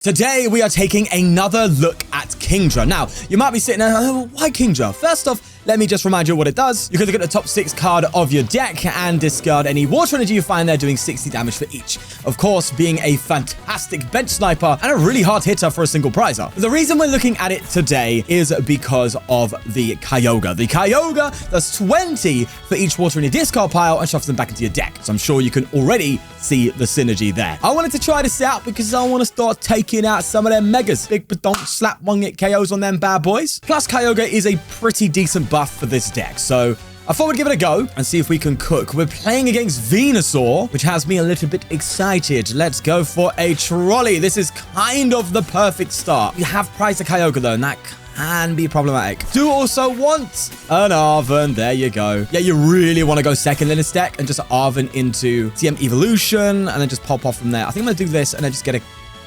Today, we are taking another look at Kingdra. Now, you might be sitting there, oh, why Kingdra? First off, let me just remind you what it does. You can look at the top 6 card of your deck and discard any water energy you find there, doing 60 damage for each. Of course, being a fantastic bench sniper and a really hard hitter for a single prizer. The reason we're looking at it today is because of the Kyogre. The Kyogre does 20 for each water in your discard pile and shuffles them back into your deck. So I'm sure you can already see the synergy there. I wanted to try this out because I want to start taking out some of them megas. Big don't slap one hit KOs on them bad boys. Plus, Kyogre is a pretty decent buff for this deck. So I thought we'd give it a go and see if we can cook. We're playing against Venusaur, which has me a little bit excited. Let's go for a trolley. This is kind of the perfect start. You have priced a Kyogre though, and that can be problematic. Do also want an Arven. There you go. Yeah, you really want to go second in this deck and just Arven into TM Evolution and then just pop off from there. I think I'm going to do this and then just get a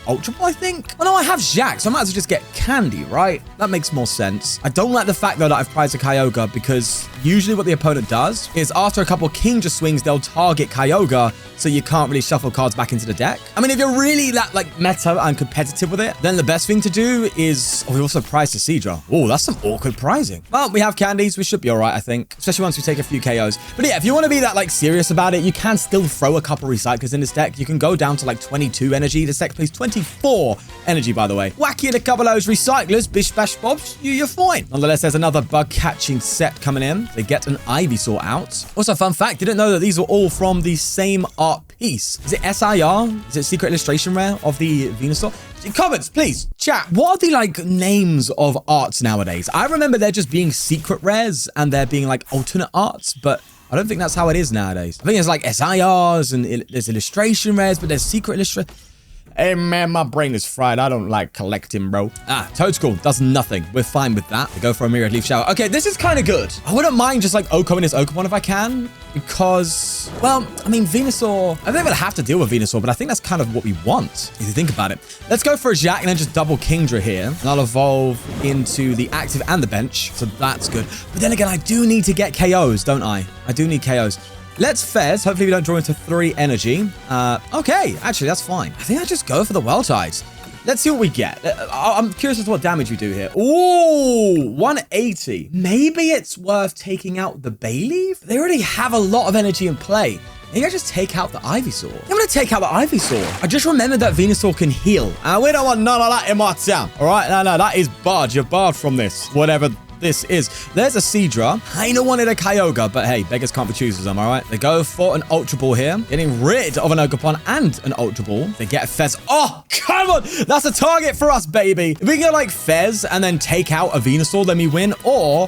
Ultra Ball, I think. Oh no, I have Jack, so I might as well just get Candy, right? That makes more sense. I don't like the fact, though, that I've prized a Kyogre because usually what the opponent does is after a couple of Kingdra swings, they'll target Kyogre, so you can't really shuffle cards back into the deck. I mean, if you're really that, like, meta and competitive with it, then the best thing to do is... Oh, we also prized a Kingdra. Oh, that's some awkward prizing. Well, we have Candies. We should be all right, I think. Especially once we take a few KOs. But yeah, if you want to be that, like, serious about it, you can still throw a couple Recyclers in this deck. You can go down to, like, 22 energy. This deck plays 24 energy, by the way. Whack in a couple of those Recyclers, bish bash bobs, you're fine. Nonetheless, there's another bug catching set coming in. They get an Ivysaur out. Also, fun fact, didn't know that these were all from the same art piece. Is it SIR? Is it Secret Illustration Rare of the Venusaur? Comments, please. Chat. What are the, like, names of arts nowadays? I remember there just being secret rares and there being, like, alternate arts, but I don't think that's how it is nowadays. I think it's, like, SIRs and there's illustration rares, but there's secret illustration. Hey, man, my brain is fried. I don't like collecting, bro. Ah, Toadschool does nothing. We're fine with that. We go for a Myriad Leaf Shower. Okay, this is kind of good. I wouldn't mind just, like, Oko in his Okapon if I can. Because, well, I mean, Venusaur... I don't even have to deal with Venusaur, but I think that's kind of what we want, if you think about it. Let's go for a Jack and then just double Kingdra here. And I'll evolve into the active and the bench. So that's good. But then again, I do need to get KOs, don't I? I do need KOs. Let's Fez. Hopefully we don't draw into 3 energy. Okay, actually, that's fine. I think I just go for the Wild Tides. Let's see what we get. I'm curious as to what damage we do here. Ooh, 180. Maybe it's worth taking out the Bayleaf? They already have a lot of energy in play. Maybe I just take out the Ivysaur. I'm going to take out the Ivysaur. I just remembered that Venusaur can heal. And we don't want none of that in my town. All right? No, that is barred. You're barred from this. Whatever this is. There's a Kingdra. I ain't wanted a Kyogre, but hey, beggars can't be choosers, am I right? They go for an Ultra Ball here, getting rid of an Okapon and an Ultra Ball. They get a Fez. Oh, come on! That's a target for us, baby. If we can go like Fez and then take out a Venusaur, then we win, or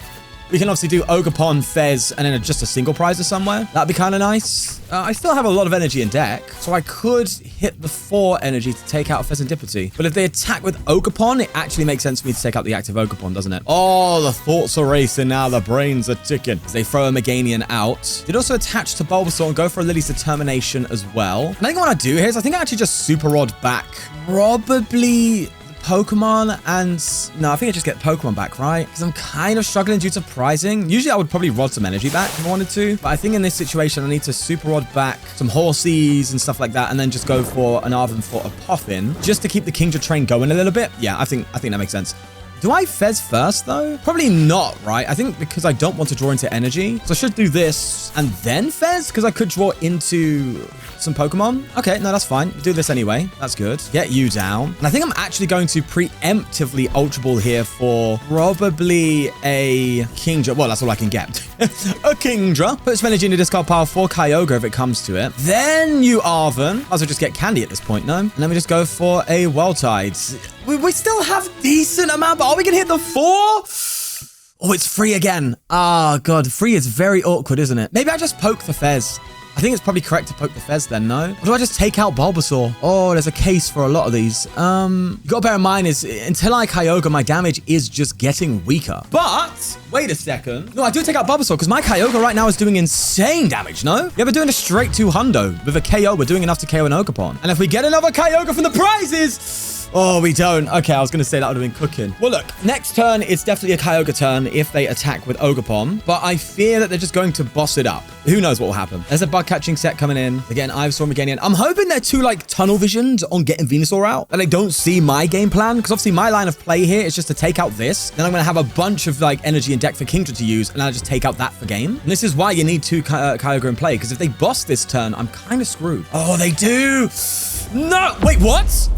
we can obviously do Okapon, Fez, and then just a single prizer somewhere. That'd be kind of nice. I still have a lot of energy in deck, so I could hit the 4 energy to take out Fezandipity. But if they attack with Okapon, it actually makes sense for me to take out the active Okapon, doesn't it? Oh, the thoughts are racing now. The brains are ticking. As they throw a Meganian out. They'd also attach to Bulbasaur and go for a Lily's Determination as well. And I think what I do here is I think I actually just Super Rod back. Probably Pokemon and... No, I think I just get Pokemon back, right? Because I'm kind of struggling due to pricing. Usually I would probably Rod some energy back if I wanted to. But I think in this situation, I need to Super Rod back some Horsies and stuff like that. And then just go for an Arven for a Poffin. Just to keep the Kingdra train going a little bit. Yeah, I think that makes sense. Do I Fez first, though? Probably not, right? I think because I don't want to draw into energy. So I should do this and then Fez, because I could draw into some Pokemon. Okay, no, that's fine. Do this anyway. That's good. Get you down. And I think I'm actually going to preemptively Ultra Ball here for probably a Kingdra. Well, that's all I can get. A Kingdra. Put some energy in the discard pile for Kyogre if it comes to it. Then you Arven. Might as well just get Candy at this point, no? And then we just go for a Wild Tides. We still have decent amount, but are we going to hit the 4? Oh, it's free again. Ah, God. Free is very awkward, isn't it? Maybe I just poke the Fez. I think it's probably correct to poke the Fez then, no? Or do I just take out Bulbasaur? Oh, there's a case for a lot of these. You gotta bear in mind is, until I Kyogre, my damage is just getting weaker. But, wait a second. No, I do take out Bulbasaur, because my Kyogre right now is doing insane damage, no? Yeah, we're doing a straight 2 hundo. With a KO, we're doing enough to KO an Okapon. And if we get another Kyogre from the prizes... Oh, we don't. Okay, I was going to say that would have been cooking. Well, look, next turn, it's definitely a Kyogre turn if they attack with Ogerpon, but I fear that they're just going to boss it up. Who knows what will happen? There's a bug catching set coming in. Again, Ivysaur, Meganium. I'm hoping they're too, like, tunnel visioned on getting Venusaur out, and they don't see my game plan, because obviously my line of play here is just to take out this. Then I'm going to have a bunch of, like, energy and deck for Kingdra to use, and I'll just take out that for game. And this is why you need two Kyogre in play, because if they boss this turn, I'm kind of screwed. Oh, they do. No. Wait, what?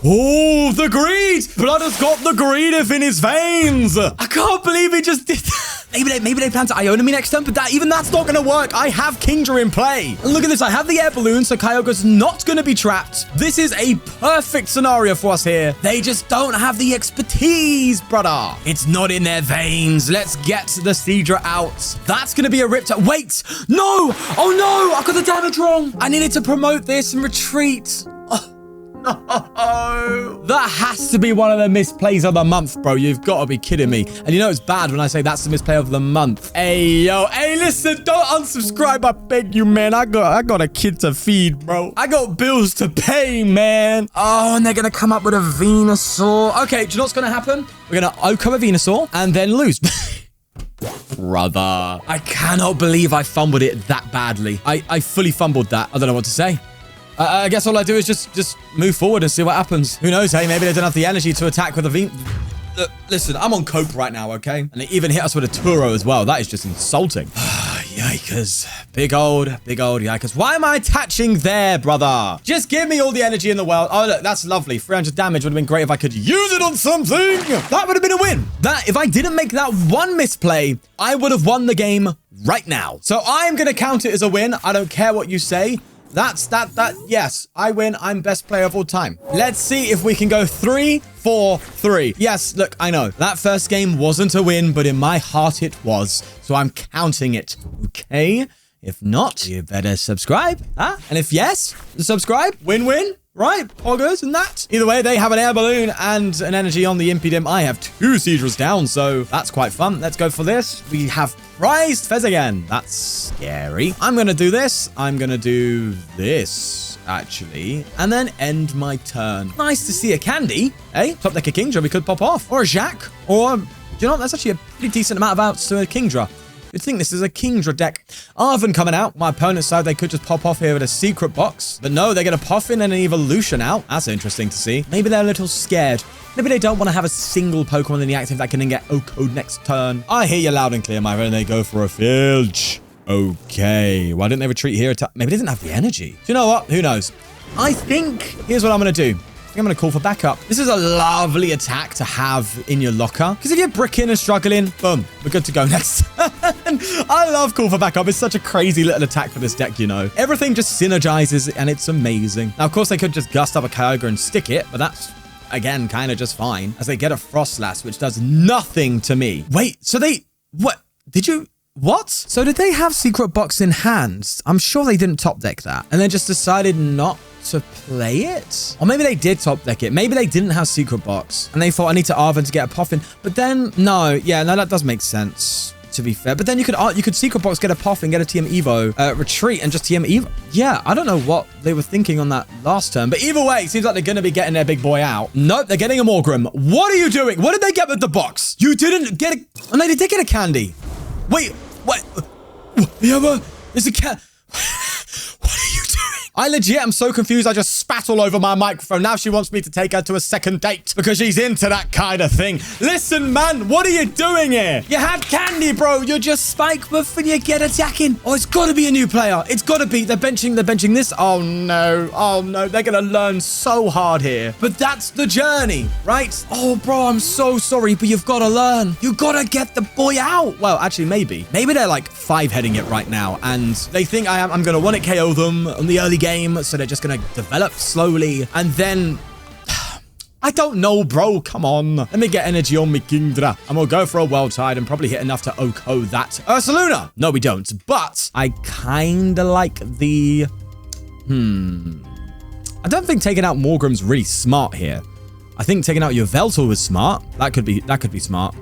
Oh, the greed! Blood has got the greed in his veins! I can't believe he just did that. Maybe they plan to Iona me next turn, but even that's not going to work. I have Kingdra in play. And look at this. I have the air balloon, so Kyogre's not going to be trapped. This is a perfect scenario for us here. They just don't have the expertise, brother. It's not in their veins. Let's get the Seadra out. That's going to be a rip. Wait! No! Oh, no! I got the damage wrong. I needed to promote this and retreat. No. That has to be one of the misplays of the month, bro. You've got to be kidding me. And you know it's bad when I say that's the misplay of the month. Hey, yo. Hey, listen. Don't unsubscribe. I beg you, man. I got a kid to feed, bro. I got bills to pay, man. Oh, and they're going to come up with a Venusaur. Okay, do you know what's going to happen? We're going to OHKO a Venusaur and then lose. Brother. I cannot believe I fumbled it that badly. I fully fumbled that. I don't know what to say. I guess all I do is just move forward and see what happens. Who knows, hey? Maybe they don't have the energy to attack with a V. Listen, I'm on cope right now, okay? And they even hit us with a Turo as well. That is just insulting. Yikers. Big old yikers. Why am I attaching there, brother? Just give me all the energy in the world. Oh, look, that's lovely. 300 damage would have been great if I could use it on something. That would have been a win. If I didn't make that one misplay, I would have won the game right now. So I'm going to count it as a win. I don't care what you say. Yes, I win. I'm best player of all time. Let's see if we can go 3-4-3. Yes, look, I know that first game wasn't a win, but in my heart it was. So I'm counting it. Okay. If not, you better subscribe. Huh? And if yes, subscribe. Win-win. Right? Poggers and that. Either way, they have an air balloon and an energy on the Impidimp. I have 2 Seadras down, so that's quite fun. Let's go for this. We have prized Fez again. That's scary. I'm going to do this. I'm going to do this, actually, and then end my turn. Nice to see a candy. Hey, top deck a Kingdra we could pop off. Or a Jack. Or, do you know what? That's actually a pretty decent amount of outs to a Kingdra. You'd think this is a Kingdra deck. Arven coming out. My opponent's side, they could just pop off here with a secret box. But no, they're going to pop in an evolution out. That's interesting to see. Maybe they're a little scared. Maybe they don't want to have a single Pokemon in the active that can then get OHKO'd next turn. I hear you loud and clear, my friend. They go for a Filch. Okay. Why didn't they retreat here? Maybe they didn't have the energy. Do you know what? Who knows? I think here's what I'm going to do. I'm going to call for backup. This is a lovely attack to have in your locker. Because if you're bricking and struggling, boom, we're good to go next. I love call for backup. It's such a crazy little attack for this deck, you know. Everything just synergizes and it's amazing. Now, of course, they could just gust up a Kyogre and stick it, but that's, again, kind of just fine. As they get a Frostlass, which does nothing to me. Wait, so what? So did they have Secret Box in hand? I'm sure they didn't top deck that. And they just decided not to play it? Or maybe they did top deck it. Maybe they didn't have Secret Box. And they thought, I need to Arven to get a Poffin. But then, no, that does make sense, to be fair. But then you could Secret Box, get a Poffin, get a TM Evo, retreat, and just TM Evo. Yeah, I don't know what they were thinking on that last turn. But either way, it seems like they're going to be getting their big boy out. Nope, they're getting a Morgrim. What are you doing? What did they get with the box? You didn't get a... Oh, no, they did get a candy. Wait, what? Yeah, there's a cat. What are you doing? I legit am so confused. I just spat all over my microphone. Now she wants me to take her to a second date because she's into that kind of thing. Listen, man, what are you doing here? You had candy, bro. You're just spike buff and you get attacking. Oh, it's got to be a new player. It's got to be. They're benching this. Oh, no. Oh, no. They're going to learn so hard here. But that's the journey, right? Oh, bro, I'm so sorry, but you've got to learn. You got to get the boy out. Well, actually, maybe. Maybe they're like 5-heading it right now and they think I'm going to 1-hit KO them on the early game. So they're just going to develop slowly. And then... I don't know, bro. Come on. Let me get energy on me Kingdra. And we'll go for a World Tide and probably hit enough to OHKO that Ursaluna. No, we don't. But I kind of like the... I don't think taking out Morgrim's really smart here. I think taking out your Yveltal was smart. That could be smart.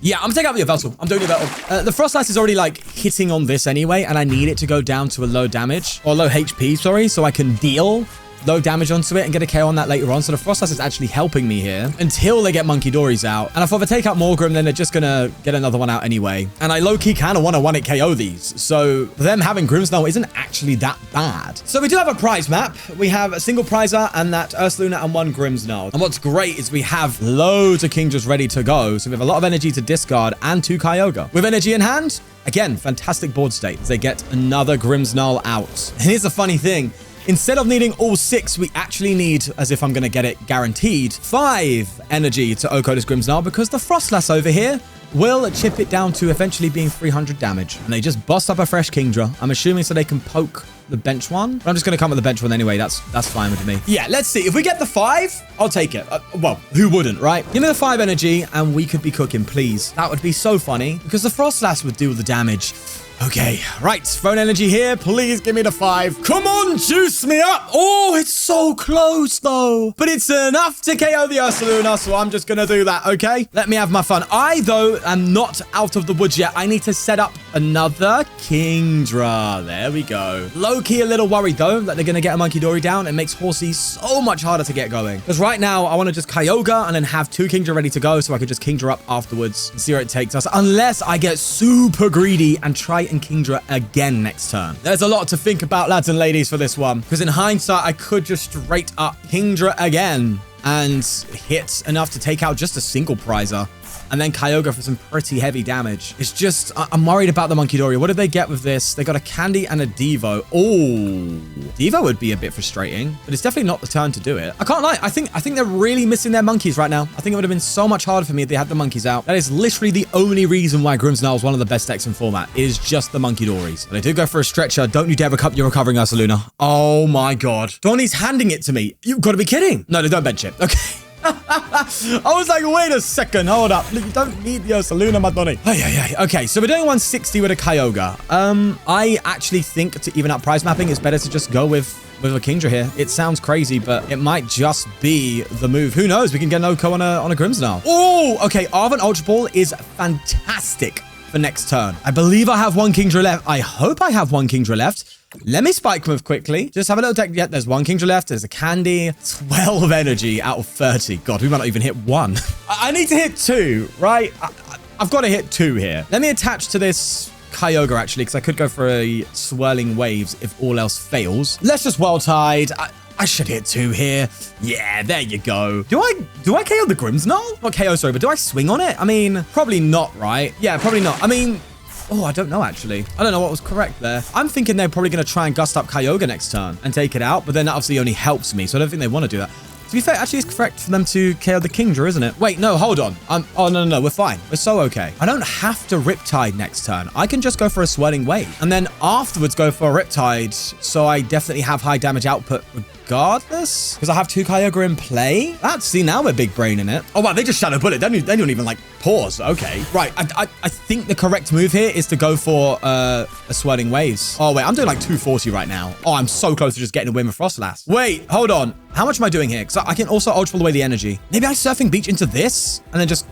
Yeah, I'm taking out the Yveltal. I'm doing Yveltal. The Frostlass is already, like, hitting on this anyway, and I need it to go down to a low damage, or low HP, sorry, so I can deal low damage onto it and get a KO on that later on. So the Frostlass is actually helping me here until they get Monkey Dories out. And if I take out Morgrim, then they're just going to get another one out anyway. And I low-key kind of want to one-hit KO these. So them having Grimmsnarl isn't actually that bad. So we do have a prize map. We have a single prizer and that Ursaluna and one Grimmsnarl. And what's great is we have loads of Kingdras ready to go. So we have a lot of energy to discard and 2 Kyogre. With energy in hand, again, fantastic board state as they get another Grimmsnarl out. And here's the funny thing. Instead of needing all 6, we actually need, as if I'm going to get it guaranteed, 5 energy to OHKO this Grimmsnarl because the Frostlass over here will chip it down to eventually being 300 damage. And they just boss up a fresh Kingdra. I'm assuming so they can poke the bench one. But I'm just going to come with the bench one anyway. That's fine with me. Yeah, let's see. If we get the 5, I'll take it. Well, who wouldn't, right? Give me the 5 energy and we could be cooking, please. That would be so funny because the Frostlass would do the damage. Okay, right. Throne energy here. Please give me the 5. Come on, juice me up. Oh, it's so close, though. But it's enough to KO the Ursaluna, so I'm just going to do that, okay? Let me have my fun. I, though, am not out of the woods yet. I need to set up another Kingdra. There we go. Low-key a little worried, though, that they're going to get a Monkey Dory down. It makes Horsey so much harder to get going. Because right now, I want to just Kyogre and then have 2 Kingdra ready to go so I can just Kingdra up afterwards and see where it takes us. Unless I get super greedy and try and Kingdra again next turn. There's a lot to think about, lads and ladies, for this one. Because in hindsight, I could just straight up Kingdra again and hit enough to take out just a single prizer. And then Kyogre for some pretty heavy damage. It's just, I'm worried about the Monkey Dory. What did they get with this? They got a Candy and a Devo. Oh, Devo would be a bit frustrating, but it's definitely not the turn to do it. I can't lie. I think they're really missing their monkeys right now. I think it would have been so much harder for me if they had the monkeys out. That is literally the only reason why Grimmsnarl is one of the best decks in format. It is just the Monkey Dories. But I do go for a stretcher. Don't you dare you're recovering Ursaluna. Oh my God. Donnie's handing it to me. You've got to be kidding. No, don't bench it. Okay. I was like, wait a second, hold up. You don't need the Ursaluna, my Donnie. Okay, so we're doing 160 with a Kyogre. I actually think to even out prize mapping, it's better to just go with a Kingdra here. It sounds crazy, but it might just be the move. Who knows? We can get an OHKO on a Grimmsnarl. Oh, okay. Arven Ultra Ball is fantastic for next turn. I believe I have 1 Kingdra left. I hope I have 1 Kingdra left. Let me spike move quickly. Just have a little deck. Yeah, there's 1 Kingdra left. There's a Candy. 12 energy out of 30. God, we might not even hit 1. I need to hit 2, right? I've got to hit 2 here. Let me attach to this Kyogre, actually, because I could go for a Swirling Waves if all else fails. Let's just Wild Tide. I should hit 2 here. Yeah, there you go. Do I KO the Grimmsnarl? Not KO, sorry, but do I swing on it? I mean, probably not, right? Yeah, probably not. I mean... Oh, I don't know, actually. I don't know what was correct there. I'm thinking they're probably going to try and gust up Kyogre next turn and take it out, but then that obviously only helps me, so I don't think they want to do that. To be fair, actually, it's correct for them to KO the Kingdra, isn't it? Wait, no, hold on. Oh, no, we're fine. We're so okay. I don't have to Riptide next turn. I can just go for a Swirling Wave and then afterwards go for a Riptide, so I definitely have high damage output regardless, because I have 2 Kyogre in play. See, now we're big brain in it. Oh, wow, they just Shadow Bullet. They don't even, like, pause. Okay. Right, I think the correct move here is to go for a Swirling Waves. Oh, wait, I'm doing, like, 240 right now. Oh, I'm so close to just getting a win with Frostlass. Wait, hold on. How much am I doing here? Because I can also Ultra Ball away the energy. Maybe I Surfing Beach into this and then just...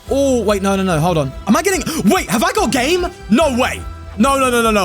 Oh, wait, no, hold on. Am I getting... Wait, have I got game? No way. No,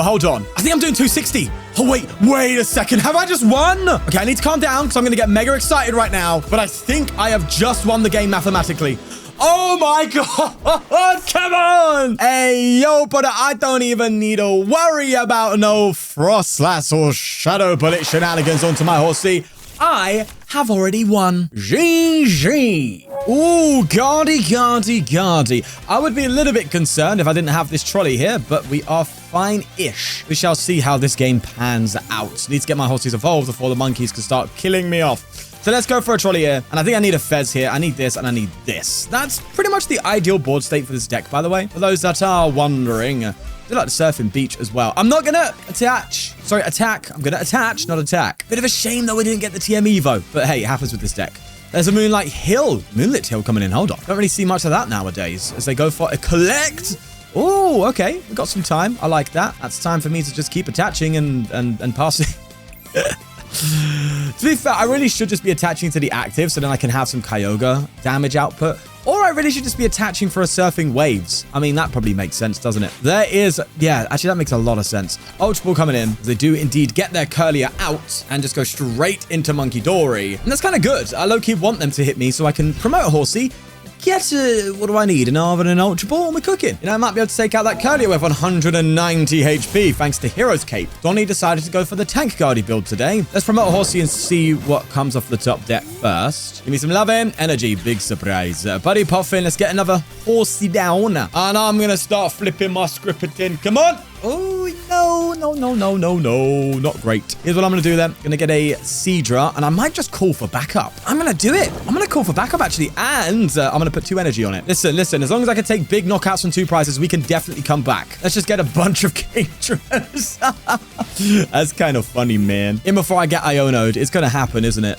hold on. I think I'm doing 260. Oh, wait a second. Have I just won? Okay, I need to calm down because I'm going to get mega excited right now. But I think I have just won the game mathematically. Oh my God, come on. Hey, yo, but I don't even need to worry about no Frostlass or Shadow Bullet shenanigans onto my horsey. I have already won. GG. Ooh, Guardy. I would be a little bit concerned if I didn't have this trolley here, but we are fine-ish. We shall see how this game pans out. Need to get my horses evolved before the monkeys can start killing me off. So let's go for a trolley here. And I think I need a Fez here. I need this and I need this. That's pretty much the ideal board state for this deck, by the way. For those that are wondering. I do like the Surfing Beach as well. I'm not going to attack. I'm going to attach, not attack. Bit of a shame that we didn't get the TM Evo. But hey, it happens with this deck. There's a Moonlit Hill coming in. Hold on. Don't really see much of that nowadays as they go for a collect. Oh, okay. We got some time. I like that. That's time for me to just keep attaching and passing. To be fair, I really should just be attaching to the active so then I can have some Kyogre damage output. Or I really should just be attaching for a surfing waves. I mean, that probably makes sense, doesn't it? There is, yeah, actually that makes a lot of sense. Ultra Ball coming in. They do indeed get their Curlier out and just go straight into Monkey Dory. And that's kind of good. I low-key want them to hit me so I can promote Horsey. Get, what do I need? An Arv and an Ultra Ball and we're cooking. You know, I might be able to take out that Curlier with 190 HP thanks to Hero's Cape. Donnie decided to go for the Tank Guardy build today. Let's promote Horsey and see what comes off the top deck first. Give me some love in. Energy, big surprise. Buddy Puffin, let's get another Horsey down. And I'm going to start flipping my Scripperton. Come on. Oh, no. Not great. Here's what I'm going to do then. Going to get a Seadra, and I might just call for backup. I'm going to do it. I'm going to call for backup, actually, and I'm going to put 2 energy on it. Listen. As long as I can take big knockouts from 2 prizes, we can definitely come back. Let's just get a bunch of Kingdras. That's kind of funny, man. Even before I get Iono'd, it's going to happen, isn't it?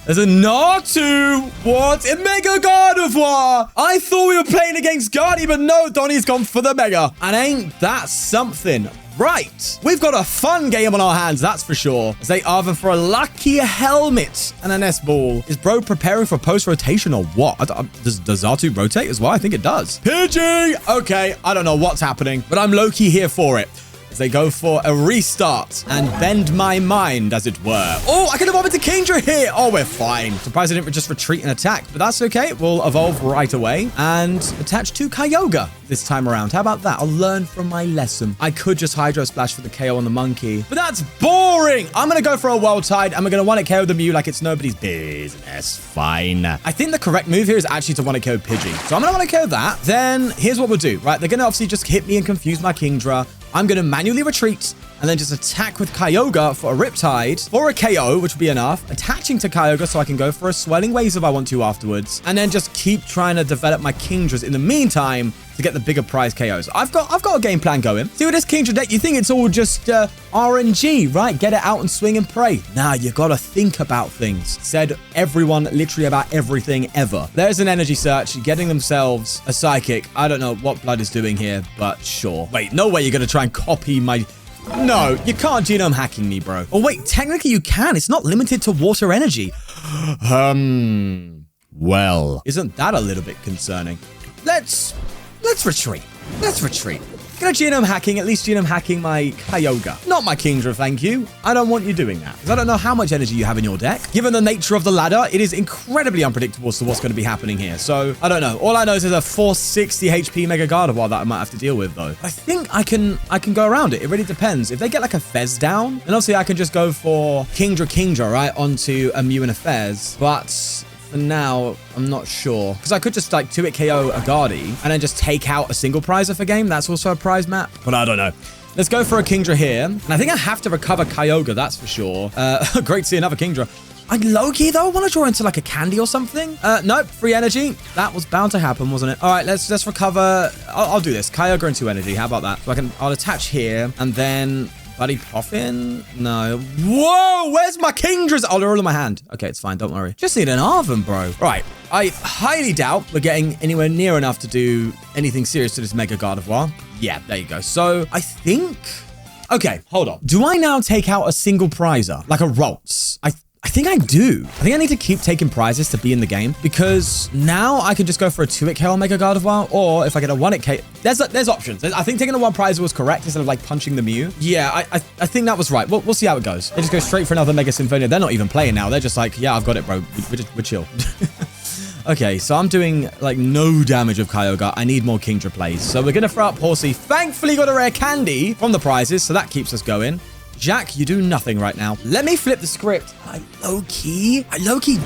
There's a Natu. What? A Mega Gardevoir. I thought we were playing against Guardy, but no, Donnie's gone for the Mega. And ain't that something? Right. We've got a fun game on our hands, that's for sure. As they are for a lucky helmet and an S-Ball. Is bro preparing for post-rotation or what? Does Zatu rotate as well? I think it does. Pidgey. Okay, I don't know what's happening, but I'm low-key here for it. They go for a restart and bend my mind, as it were. Oh, I can evolve into Kingdra here. Oh, we're fine. Surprised I didn't just retreat and attack, but that's okay. We'll evolve right away and attach to Kyogre this time around. How about that? I'll learn from my lesson. I could just Hydro Splash for the KO on the monkey, but that's boring. I'm going to go for a World Tide, and we're going to want to KO the Mew like it's nobody's business. Fine. I think the correct move here is actually to want to KO Pidgey. So I'm going to want to KO that. Then here's what we'll do, right? They're going to obviously just hit me and confuse my Kingdra. I'm going to manually retreat and then just attack with Kyogre for a Riptide or a KO, which will be enough. Attaching to Kyogre so I can go for a Swelling Waves if I want to afterwards. And then just keep trying to develop my Kingdras in the meantime to get the bigger prize KOs. I've got a game plan going. See, with this Kingdra deck, you think it's all just RNG, right? Get it out and swing and pray. Nah, you got to think about things. Said everyone literally about everything ever. There's an energy search, getting themselves a Psychic. I don't know what Blood is doing here, but sure. Wait, no way you're going to try and copy my... No, you can't genome hacking me, bro. Oh, wait, technically you can. It's not limited to water energy. Well, isn't that a little bit concerning? Let's retreat. Let's retreat. Gonna genome hacking, at least genome hacking my Kyogre. Not my Kingdra, thank you. I don't want you doing that, because I don't know how much energy you have in your deck. Given the nature of the ladder, it is incredibly unpredictable as to what's going to be happening here. So, I don't know. All I know is there's a 460 HP Mega Gardevoir that I might have to deal with, though. I think I can go around it. It really depends. If they get like a Fez down, then obviously I can just go for Kingdra, right, onto a Mew and a Fez. But... for now, I'm not sure. Because I could just like 2-hit KO a Guardy and then just take out a single prizer for game. That's also a prize map. But I don't know. Let's go for a Kingdra here. And I think I have to recover Kyogre, that's for sure. Great to see another Kingdra. I low-key, though, want to draw into like a candy or something. Nope, free energy. That was bound to happen, wasn't it? All right, let's recover. I'll do this. Kyogre into energy. How about that? So I'll attach here and then... Buddy Puffin? No. Whoa, where's my Kingdras? Oh, they're all in my hand. Okay, it's fine. Don't worry. Just need an Arven, bro. Right. I highly doubt we're getting anywhere near enough to do anything serious to this Mega Gardevoir. Yeah, there you go. So I think... Okay, hold on. Do I now take out a single prizer? Like a Ralts? I think I do. I think I need to keep taking prizes to be in the game because now I can just go for a 2-hit KO Mega Gardevoir, or if I get a 1-hit KO, there's options. I think taking a 1 prize was correct instead of like punching the Mew. Yeah, I think that was right. We'll see how it goes. They just go straight for another Mega Symphonia. They're not even playing now. They're just like, yeah, I've got it, bro. We're chill. Okay, so I'm doing like no damage of Kyogre. I need more Kingdra plays. So we're going to throw up Horsey. Thankfully got a rare candy from the prizes, so that keeps us going. Jack, you do nothing right now. Let me flip the script. I low-key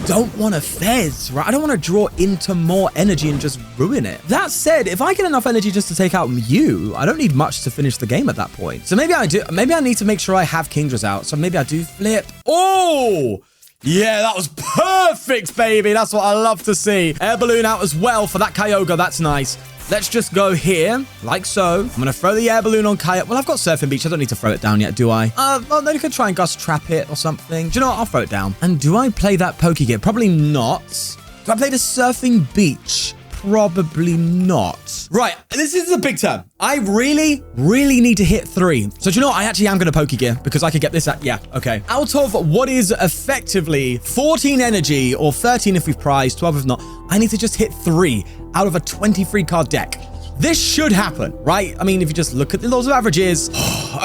don't want a Fez, right? I don't want to draw into more energy and just ruin it. That said, if I get enough energy just to take out Mew, I don't need much to finish the game at that point. So maybe I do. Maybe I need to make sure I have Kingdras out. So maybe I do flip. Oh! Yeah, that was perfect, baby. That's what I love to see. Air Balloon out as well for that Kyogre. That's nice. Let's just go here, like so. I'm going to throw the Air Balloon on Kyogre. Well, I've got Surfing Beach. I don't need to throw it down yet, do I? Well, then you could try and Gust Trap it or something. Do you know what? I'll throw it down. And do I play that Pokegip? Probably not. Do I play the Surfing Beach? probably not. Right, this is a big turn. I really need to hit 3. So do you know what? I actually am going to Pokegear because I could get this at, yeah, okay. Out of what is effectively 14 energy or 13 if we've prized, 12 if not, I need to just hit 3 out of a 23 card deck. This should happen, right? I mean, if you just look at the laws of averages.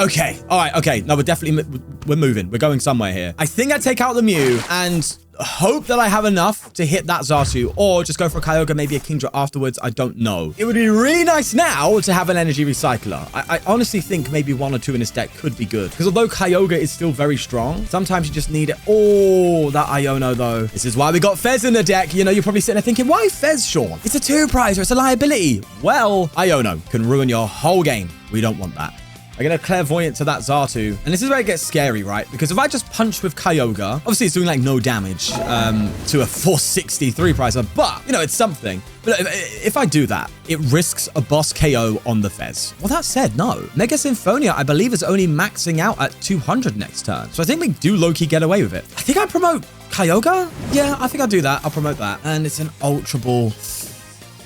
Okay, all right, okay. No, we're moving. We're going somewhere here. I think I take out the Mew and hope that I have enough to hit that Xatu, or just go for a Kyogre, maybe a Kingdra afterwards. I don't know. It would be really nice now to have an energy recycler. I honestly think maybe 1 or 2 in this deck could be good, because although Kyogre is still very strong, sometimes you just need it. Oh, that Iono though. This is why we got Fez in the deck. You know, you're probably sitting there thinking, why Fez, Sean? It's a 2 prize or it's a liability. Well, Iono can ruin your whole game. We don't want that. I'm going to Clairvoyant to that Xatu. And this is where it gets scary, right? Because if I just punch with Kyogre, obviously it's doing like no damage to a 463 pricer, but, you know, it's something. But if I do that, it risks a boss KO on the Fez. Well, that said, no. Mega Symphonia, I believe, is only maxing out at 200 next turn. So I think we do low-key get away with it. I think I promote Kyogre. Yeah, I think I'll do that. I'll promote that. And it's an Ultra Ball.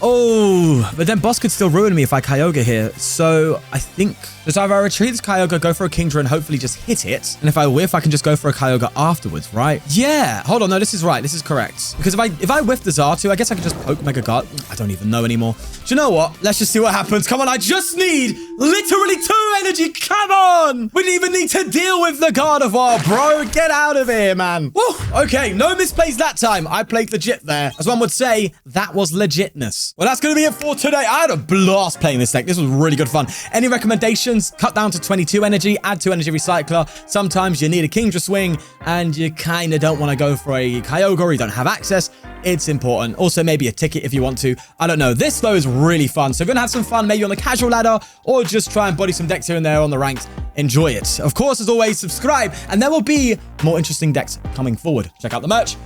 Oh, but then boss could still ruin me if I Kyogre here. So I think just either I retreat this Kyogre, go for a Kingdra, and hopefully just hit it. And if I whiff, I can just go for a Kyogre afterwards, right? Yeah. Hold on. No, this is right. This is correct. Because if I whiff the Xatu, I guess I could just poke Mega Guard. I don't even know anymore. Do you know what? Let's just see what happens. Come on. I just need literally 2 energy. Come on. We didn't even need to deal with the Gardevoir, bro. Get out of here, man. Woo. Okay. No misplays that time. I played legit there. As one would say, that was legitness. Well, that's going to be it for today. I had a blast playing this deck. This was really good fun. Any recommendations? Cut down to 22 energy, add 2 energy recycler. Sometimes you need a Kingdra swing and you kind of don't want to go for a Kyogre or you don't have access. It's important. Also, maybe a ticket if you want to. I don't know. This, though, is really fun. So if you're going to have some fun, maybe on the casual ladder or just try and body some decks here and there on the ranks, enjoy it. Of course, as always, subscribe and there will be more interesting decks coming forward. Check out the merch.